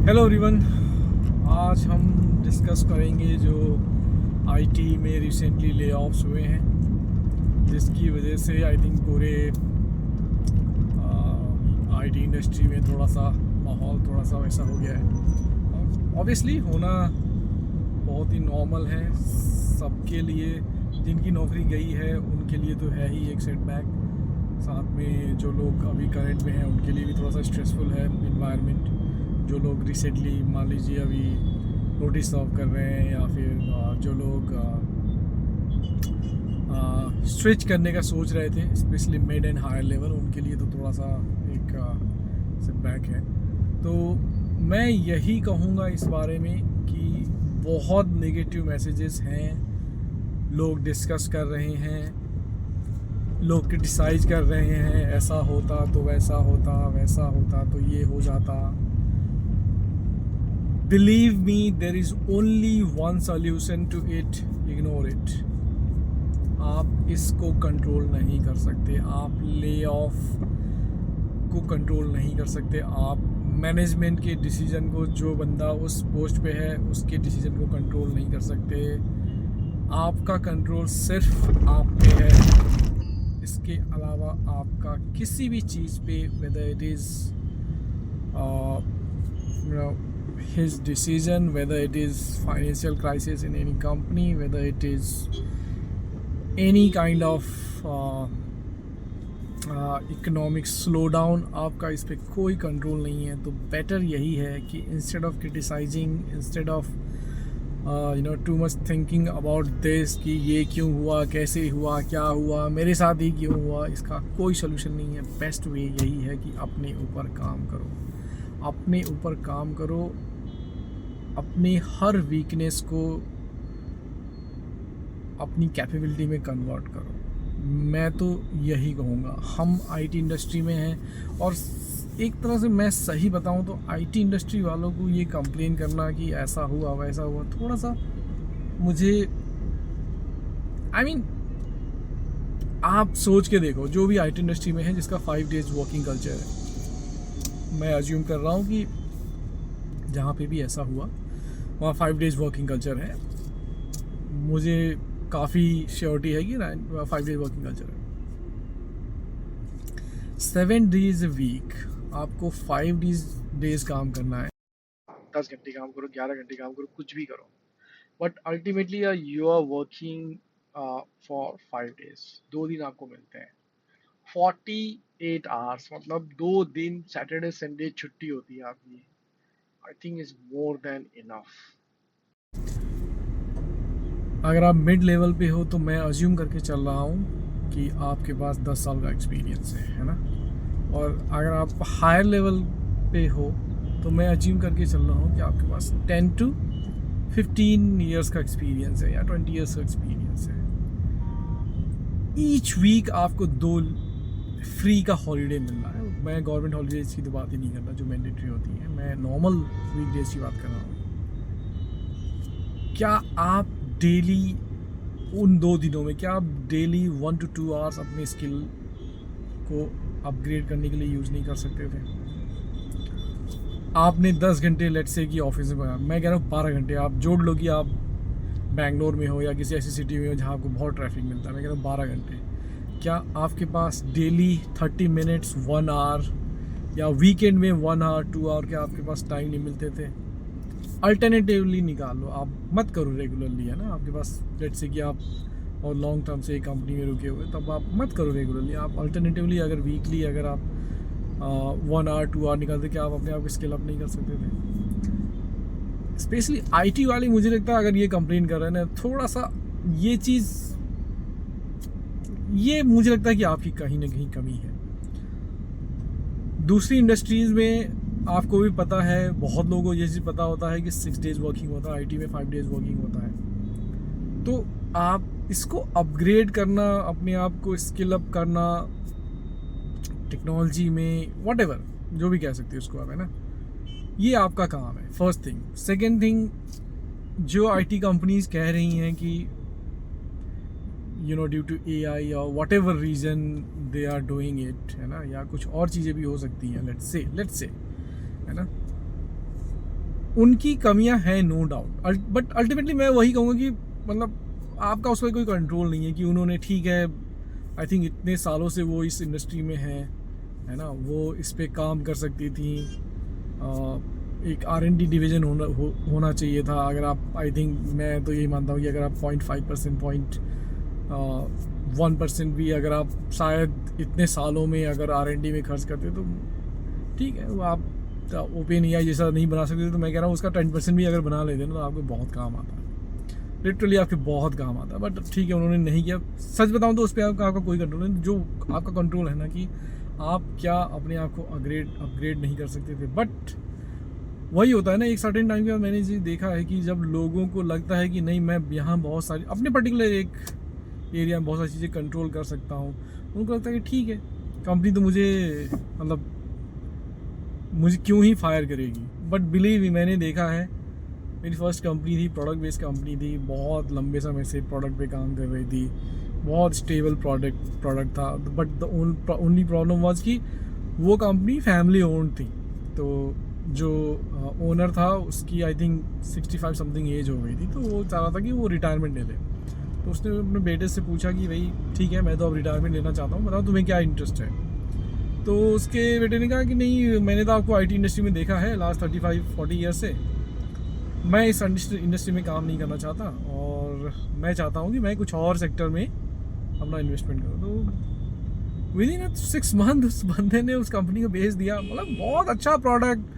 Hello everyone. आज हम discuss करेंगे जो आईटी में रिसेंटली ले ऑफ्स हुए हैं, जिसकी वजह से आई थिंक पूरे आईटी इंडस्ट्री में थोड़ा सा माहौल थोड़ा सा वैसा हो गया है। ऑब्वियसली होना बहुत ही नॉर्मल है सबके लिए। जिनकी नौकरी गई है उनके लिए तो है ही एक सेटबैक, साथ में जो लोग अभी करंट में हैं उनके लिए भी थोड़ा सा स्ट्रेसफुल है इन्वायरमेंट। जो लोग रिसेंटली मान लीजिए अभी नोटिस सर्व कर रहे हैं या फिर जो लोग स्विच करने का सोच रहे थे, specially mid and higher level, उनके लिए तो थोड़ा सा एक सेटबैक है। तो मैं यही कहूँगा इस बारे में कि बहुत नेगेटिव मैसेजेस हैं, लोग डिस्कस कर रहे हैं, लोग क्रिटिसाइज कर रहे हैं, ऐसा होता तो वैसा होता, वैसा होता तो ये हो जाता। Believe me, there is only one solution to it: ignore it. आप इसको कंट्रोल नहीं कर सकते, आप ले ऑफ को कंट्रोल नहीं कर सकते, आप मैनेजमेंट के डिसीजन को, जो बंदा उस पोस्ट पे है उसके डिसीजन को कंट्रोल नहीं कर सकते। आपका कंट्रोल सिर्फ आप पे है, इसके अलावा आपका किसी भी चीज़ पे, whether it is his decision, whether it is financial crisis in any company, whether it is any kind of economic slowdown, आपका इस पर कोई कंट्रोल नहीं है। तो बेटर यही है कि instead of criticising, instead of too much thinking about this कि ये क्यों हुआ, कैसे हुआ, क्या हुआ, मेरे साथ ही क्यों हुआ, इसका कोई सोल्यूशन नहीं है। बेस्ट वे यही है कि अपने ऊपर काम करो, अपने ऊपर काम करो, अपने हर वीकनेस को अपनी कैपेबिलिटी में कन्वर्ट करो। मैं तो यही कहूँगा। हम आईटी इंडस्ट्री में हैं और एक तरह से मैं सही बताऊँ तो आईटी इंडस्ट्री वालों को ये कंप्लेन करना कि ऐसा हुआ वैसा हुआ, थोड़ा सा मुझे आप सोच के देखो, जो भी आईटी इंडस्ट्री में है जिसका 5 डेज वर्किंग कल्चर है, मैं अज्यूम कर रहा हूँ कि जहाँ पे भी ऐसा हुआ वहाँ 5 डेज वर्किंग कल्चर है। मुझे काफ़ी श्योरिटी है कि 5 डेज वर्किंग कल्चर है। 7 डेज अ वीक आपको 5 डेज काम करना है। 10 घंटे काम करो, 11 घंटे काम करो, कुछ भी करो, but ultimately you are working for 5 days. 2 दिन आपको मिलते हैं, 48 आवर्स, मतलब 2 दिन सैटरडे संडे छुट्टी होती है आपकी। I think is more than enough. अगर आप मिड लेवल पे हो तो मैं अज्यूम करके चल रहा हूँ कि आपके पास 10 साल का एक्सपीरियंस है ना। और अगर आप हायर लेवल पे हो तो मैं अज्यूम करके चल रहा हूँ कि आपके पास 10 to 15 ईयर्स का एक्सपीरियंस है या 20 ईयर्स का एक्सपीरियंस है। ईच वीक आपको 2 फ्री का हॉलीडे मिल रहा है। मैं गवर्नमेंट हॉलीडेज की तो बात ही नहीं कर रहा जो मैंडेटरी होती है, मैं नॉर्मल वीकडेज की बात कर रहा हूँ। क्या आप डेली उन 2 दिनों में, क्या आप डेली 1 to 2 आवर्स अपने स्किल को अपग्रेड करने के लिए यूज़ नहीं कर सकते थे? आपने 10 घंटे लेट से कि ऑफिस में, मैं कह रहा हूँ 12 घंटे आप जोड़ लो कि आप बैंगलोर में हो या किसी ऐसी सिटी में हो जहाँ आपको बहुत ट्रैफिक मिलता है, मैं कह रहा हूँ 12 घंटे। क्या आपके पास डेली 30 मिनट्स, 1 आवर, या वीकेंड में 1 आवर 2 आवर के आपके पास टाइम नहीं मिलते थे? अल्टरनेटिवली निकाल लो, आप मत करो रेगुलरली, है ना। आपके पास लेट से कि आप और लॉन्ग टर्म से एक कंपनी में रुके हुए, तब आप मत करो रेगुलरली। आप अल्टरनेटिवली अगर वीकली अगर आप 1 आवर 2 आवर निकालते, क्या आप अपने आप को स्किल अप नहीं कर सकते थे? स्पेशली आईटी वाले, मुझे लगता है अगर ये कंप्लेन कर रहे हैं ना, थोड़ा सा ये चीज़, ये मुझे लगता है कि आपकी कहीं ना कहीं कमी है। दूसरी इंडस्ट्रीज़ में आपको भी पता है, बहुत लोगों को ये चीज़ पता होता है कि 6 डेज वर्किंग होता है, आईटी में 5 डेज वर्किंग होता है। तो आप इसको अपग्रेड करना, अपने आप को स्किल अप करना टेक्नोलॉजी में, व्हाटएवर जो भी कह सकते हो उसको आप, है ना, ये आपका काम है। First thing. सेकेंड थिंग, जो आईटी कंपनीज कह रही हैं कि ड्यू टू AI और whatever reason they are doing it, है ना, या कुछ और चीज़ें भी हो सकती हैं, लेट्स से, है ना, उनकी कमियां हैं नो डाउट, बट अल्टीमेटली मैं वही कहूँगा कि मतलब आपका उस पर कोई कंट्रोल नहीं है कि उन्होंने, ठीक है आई थिंक इतने सालों से वो इस इंडस्ट्री में है ना, वो इस पे काम कर सकती थी। एक R&D डिवीज़न होना चाहिए था। अगर आप, आई थिंक मैं तो यही मानता हूँ कि अगर आप 0.5%, 1% भी अगर आप शायद इतने सालों में अगर R&D में खर्च करते तो ठीक है, वो आप ओपन AI जैसा नहीं बना सकते, तो मैं कह रहा हूँ उसका 10% भी अगर बना लेते ना तो आपको बहुत काम आता है, लिटरली आपके बहुत काम आता है। बट ठीक है, उन्होंने नहीं किया। सच बताऊँ तो उस पर आपका कोई कंट्रोल नहीं। जो आपका कंट्रोल है ना कि आप क्या अपने आप को अपग्रेड नहीं कर सकते थे। बट वही होता है ना, एक सर्टेन टाइम के बाद मैंने ये देखा है कि जब लोगों को लगता है कि नहीं, मैं यहाँ बहुत सारी अपने पर्टिकुलर एक एरिया में बहुत सारी चीज़ें कंट्रोल कर सकता हूँ, उनको लगता है कि ठीक है, कंपनी तो मुझे क्यों ही फायर करेगी। बट बिलीव मी, मैंने देखा है, मेरी फर्स्ट कंपनी थी, प्रोडक्ट बेस्ड कंपनी थी, बहुत लंबे समय से प्रोडक्ट पे काम कर रही थी, बहुत स्टेबल प्रोडक्ट था। But the only problem was कि वो कंपनी फैमिली ओन्ड थी, तो जो ओनर था उसकी आई थिंक 65 समथिंग एज हो गई थी, तो वो चाह रहा था कि वो रिटायरमेंट ले ले। तो उसने अपने बेटे से पूछा कि भाई ठीक है, मैं तो अब रिटायरमेंट लेना चाहता हूँ, बताओ तुम्हें क्या इंटरेस्ट है। तो उसके बेटे ने कहा कि नहीं, मैंने तो आपको IT इंडस्ट्री में देखा है लास्ट 35-40 ईयर से, मैं इस इंडस्ट्री में काम नहीं करना चाहता और मैं चाहता हूँ कि मैं कुछ और सेक्टर में अपना इन्वेस्टमेंट करूँ। तो विद इन 6 मंथ उस बंदे ने उस कंपनी को बेच दिया। मतलब बहुत अच्छा प्रोडक्ट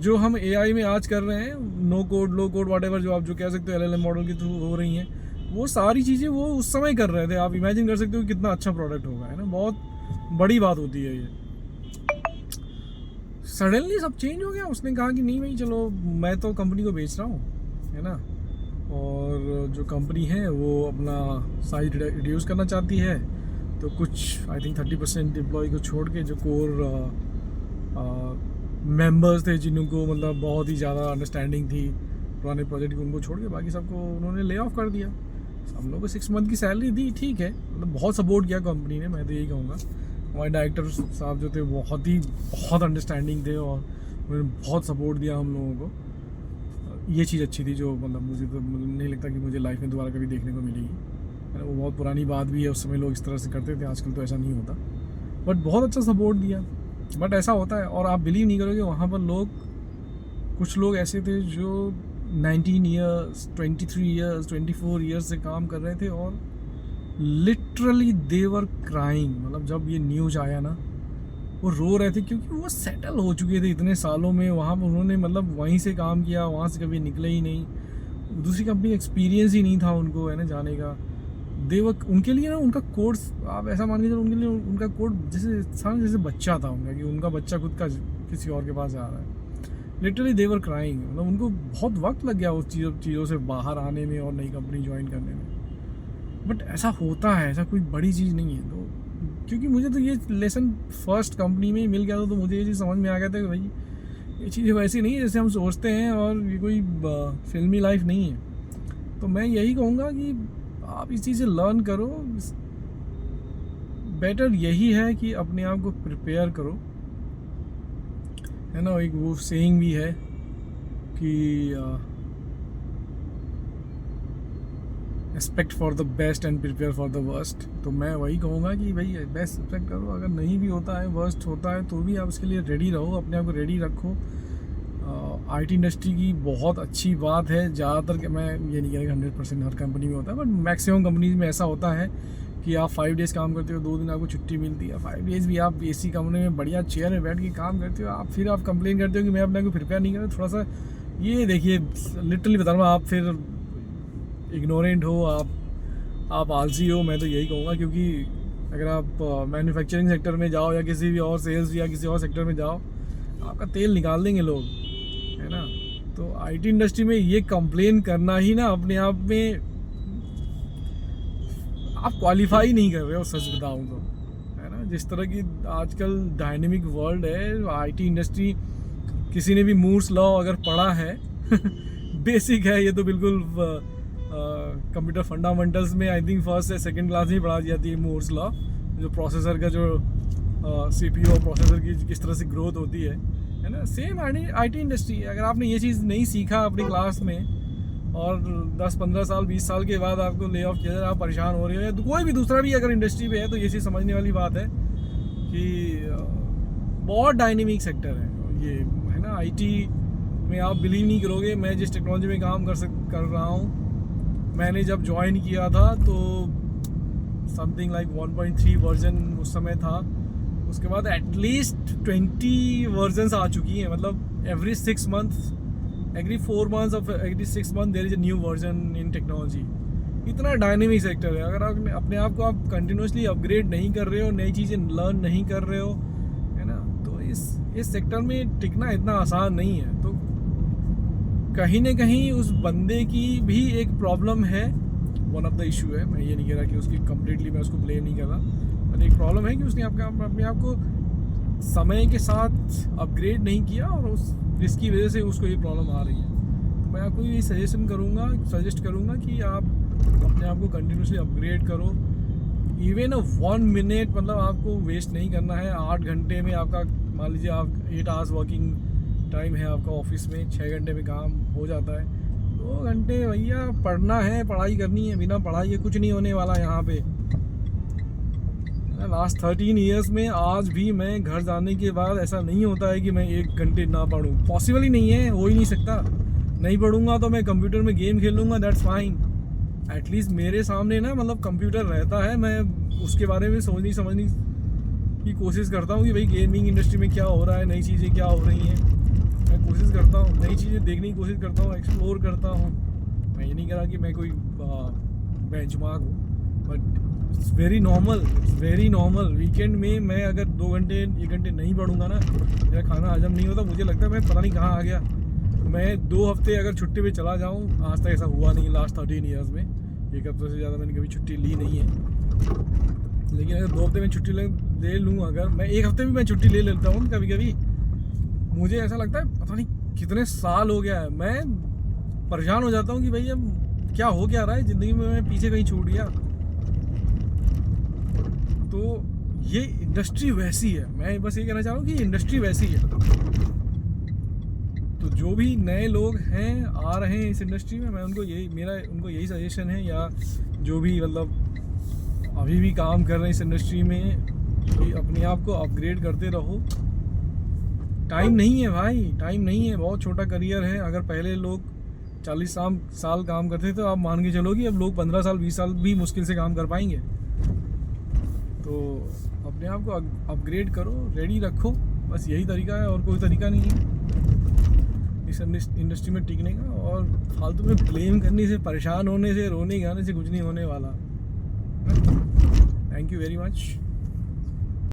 जो हम AI में आज कर रहे हैं, नो कोड, लो कोड, व्हाटएवर जो आप जो कह सकते हो LLM मॉडल के थ्रू हो रही हैं, वो सारी चीज़ें वो उस समय कर रहे थे। आप इमेजिन कर सकते हो कितना अच्छा प्रोडक्ट होगा, है ना। बहुत बड़ी बात होती है ये। सडनली सब चेंज हो गया। उसने कहा कि नहीं भाई चलो, मैं तो कंपनी को बेच रहा हूँ, है ना, और जो कंपनी है वो अपना साइज रिड्यूस करना चाहती है, तो कुछ आई थिंक 30% एम्प्लॉय को छोड़ के जो कोर मेंबर्स थे, जिनको मतलब बहुत ही ज़्यादा अंडरस्टैंडिंग थी पुराने प्रोजेक्ट की, उनको छोड़ के बाकी सबको उन्होंने ले ऑफ कर दिया। हम लोग को 6 मंथ की सैलरी दी, ठीक है, मतलब बहुत सपोर्ट किया कंपनी ने, मैं तो यही कहूँगा। हमारे डायरेक्टर साहब जो थे बहुत अंडरस्टैंडिंग थे और उन्होंने बहुत सपोर्ट दिया हम लोगों को। ये चीज़ अच्छी थी जो मतलब मुझे तो नहीं लगता कि मुझे लाइफ में दोबारा कभी देखने को मिलेगी, है ना। वो बहुत पुरानी बात भी है, उस समय लोग इस तरह से करते थे, आजकल तो ऐसा नहीं होता। बट बहुत अच्छा सपोर्ट दिया। बट ऐसा होता है, और आप बिलीव नहीं करोगे, वहाँ पर कुछ लोग ऐसे थे जो 19 ईयर्स, 23 ईयर्स, 24 ईयर्स से काम कर रहे थे और लिटरली दे वर क्राइंग। मतलब जब ये न्यूज़ आया ना, वो रो रहे थे क्योंकि वो सेटल हो चुके थे इतने सालों में वहाँ पर। उन्होंने मतलब वहीं से काम किया, वहाँ से कभी निकले ही नहीं, दूसरी कंपनी एक्सपीरियंस ही नहीं था उनको, है ना, जाने का। उनके लिए ना उनका कोड, आप ऐसा मान के चलो, उनके लिए उनका कोड जैसे बच्चा था उनका, कि उनका बच्चा खुद का किसी और के पास जा रहा है। Literally they were crying. मतलब उनको बहुत वक्त लग गया उस चीज़ों से बाहर आने में और नई कंपनी ज्वाइन करने में। बट ऐसा होता है, ऐसा कोई बड़ी चीज़ नहीं है। तो क्योंकि मुझे तो ये लेसन फर्स्ट कंपनी में ही मिल गया था, तो मुझे ये चीज़ समझ में आ गया था कि भाई ये चीज़ वैसी नहीं है जैसे हम सोचते हैं, और ये कोई फिल्मी लाइफ नहीं है। तो मैं यही कहूँगा कि आप इस चीज़ से लर्न करो। बेटर यही है कि अपने आप को प्रिपेयर करो, है ना। एक वो सेइंग भी है कि expect for the best and prepare for the worst. तो मैं वही कहूँगा कि भाई बेस्ट एक्सपेक्ट करो, अगर नहीं भी होता है, वर्स्ट होता है, तो भी आप उसके लिए रेडी रहो, अपने आप को रेडी रखो। IT इंडस्ट्री की बहुत अच्छी बात है, ज़्यादातर मैं ये नहीं कह रहा 100% हर कंपनी में होता है, बट मैक्सिमम कंपनीज में ऐसा होता है कि आप 5 डेज़ काम करते हो, 2 दिन आपको छुट्टी मिलती है। 5 डेज़ भी आप AC कमरे में बढ़िया चेयर में बैठ के काम करते हो। फिर आप कंप्लेन करते हो कि मैं अपने को प्रिपेयर नहीं कर, थोड़ा सा ये देखिए, लिटरली बता रहा हूँ, आप फिर इग्नोरेंट हो, आप आलसी हो। मैं तो यही कहूँगा, क्योंकि अगर आप मैन्युफैक्चरिंग सेक्टर में जाओ या किसी भी और सेल्स या किसी और सेक्टर में जाओ, आपका तेल निकाल देंगे लोग, है ना। तो IT इंडस्ट्री में ये कंप्लेन करना ही ना अपने आप में आप क्वालिफाई नहीं कर रहे हो, सच बताऊं तो, है ना। जिस तरह की आजकल डायनेमिक वर्ल्ड है, IT इंडस्ट्री, किसी ने भी मूर्स लॉ अगर पढ़ा है बेसिक है ये तो, बिल्कुल कंप्यूटर फंडामेंटल्स में आई थिंक फर्स्ट या सेकंड क्लास में पढ़ा जाती है मूर्स लॉ, जो प्रोसेसर का जो CPU और प्रोसेसर की किस तरह से ग्रोथ होती है है ना। सेम IT इंडस्ट्री है। अगर आपने ये चीज़ नहीं सीखा अपनी क्लास में और 10-15 साल 20 साल के बाद आपको ले ऑफ किया जाए, आप परेशान हो रहे हो, या कोई भी दूसरा भी अगर इंडस्ट्री पे है, तो ये चीज़ समझने वाली बात है कि बहुत डायनेमिक सेक्टर है ये, है ना। IT में आप बिलीव नहीं करोगे, मैं जिस टेक्नोलॉजी में काम कर रहा हूँ, मैंने जब ज्वाइन किया था तो समथिंग लाइक 1.3 वर्जन उस समय था। उसके बाद एटलीस्ट 20 वर्जन्स आ चुकी हैं, मतलब every 6 months, every 4 months of every 6 month there is a new version in technology. इतना डायनेमिक सेक्टर है। अगर आप अपने आप को आप कंटिन्यूसली अपग्रेड नहीं कर रहे हो, नई चीज़ें लर्न नहीं कर रहे हो, है ना, तो इस सेक्टर में टिकना इतना आसान नहीं है। तो कहीं ना कहीं उस बंदे की भी एक प्रॉब्लम है, वन ऑफ द इशू है। मैं ये नहीं कह रहा कि उसकी कम्प्लीटली मैं उसको ब्लेम नहीं कर रहा, बट एक प्रॉब्लम है कि उसने अपने आप को समय के साथ अपग्रेड नहीं किया, और जिसकी वजह से उसको ये प्रॉब्लम आ रही है। तो मैं आपको ये सजेस्ट करूँगा कि आप अपने आप को कंटिन्यूसली अपग्रेड करो। इवन 1 मिनट मतलब आपको वेस्ट नहीं करना है। 8 घंटे में आपका, मान लीजिए आप 8 आवर्स वर्किंग टाइम है आपका ऑफिस में, 6 घंटे में काम हो जाता है। 2 घंटे भैया पढ़ना है, पढ़ाई करनी है। बिना पढ़ाई के कुछ नहीं होने वाला यहाँ पे। लास्ट 13 ईयर्स में आज भी मैं घर जाने के बाद ऐसा नहीं होता है कि मैं 1 घंटे ना पढूं। पॉसिबल ही नहीं है, हो ही नहीं सकता। नहीं पढ़ूंगा तो मैं कंप्यूटर में गेम खेल लूँगा, दैट्स फाइन। एटलीस्ट मेरे सामने ना मतलब कंप्यूटर रहता है, मैं उसके बारे में समझने की कोशिश करता हूँ कि भाई गेमिंग इंडस्ट्री में क्या हो रहा है, नई चीज़ें क्या हो रही हैं। मैं कोशिश करता हूँ, नई चीज़ें देखने की कोशिश करता हूँ, एक्सप्लोर करता हूँ। मैं ये नहीं कह रहा कि मैं कोई बेंचमार्क हूँ, but it's very normal. Weekend में मैं अगर 2 घंटे 1 घंटे नहीं पढ़ूंगा ना, मेरा खाना हजम नहीं होता। मुझे लगता है मैं पता नहीं कहाँ आ गया। मैं 2 हफ्ते अगर छुट्टी पे चला जाऊँ, आज तक ऐसा हुआ नहीं लास्ट 13 ईयर्स में। 1 हफ्ते से ज़्यादा मैंने कभी छुट्टी ली नहीं है। लेकिन अगर 2 हफ्ते में छुट्टी ले लूँ, अगर मैं 1 हफ्ते भी मैं छुट्टी ले लेता हूँ कभी कभी, मुझे ऐसा लगता है पता नहीं कितने साल हो गया है। मैं परेशान हो जाता हूँ कि भाई अब क्या हो क्या रहा है ज़िंदगी में, मैं पीछे कहीं छूट गया। तो ये इंडस्ट्री वैसी है। मैं बस ये कहना चाह रहा हूँ कि इंडस्ट्री वैसी है। तो जो भी नए लोग हैं, आ रहे हैं इस इंडस्ट्री में, मैं उनको यही सजेशन है, या जो भी मतलब अभी भी काम कर रहे हैं इस इंडस्ट्री में, कि अपने आप को अपग्रेड करते रहो। टाइम नहीं है भाई, टाइम नहीं है। बहुत छोटा करियर है। अगर पहले लोग 40 साल काम करते थे, तो आप मान के चलो कि अब लोग 15 साल 20 साल भी मुश्किल से काम कर पाएंगे। तो अपने आप को अपग्रेड करो, रेडी रखो, बस यही तरीका है, और कोई तरीका नहीं है इस इंडस्ट्री में टिकने का। और फालतू में ब्लेम करने से, परेशान होने से, रोने गाने से कुछ नहीं होने वाला। Thank you very much.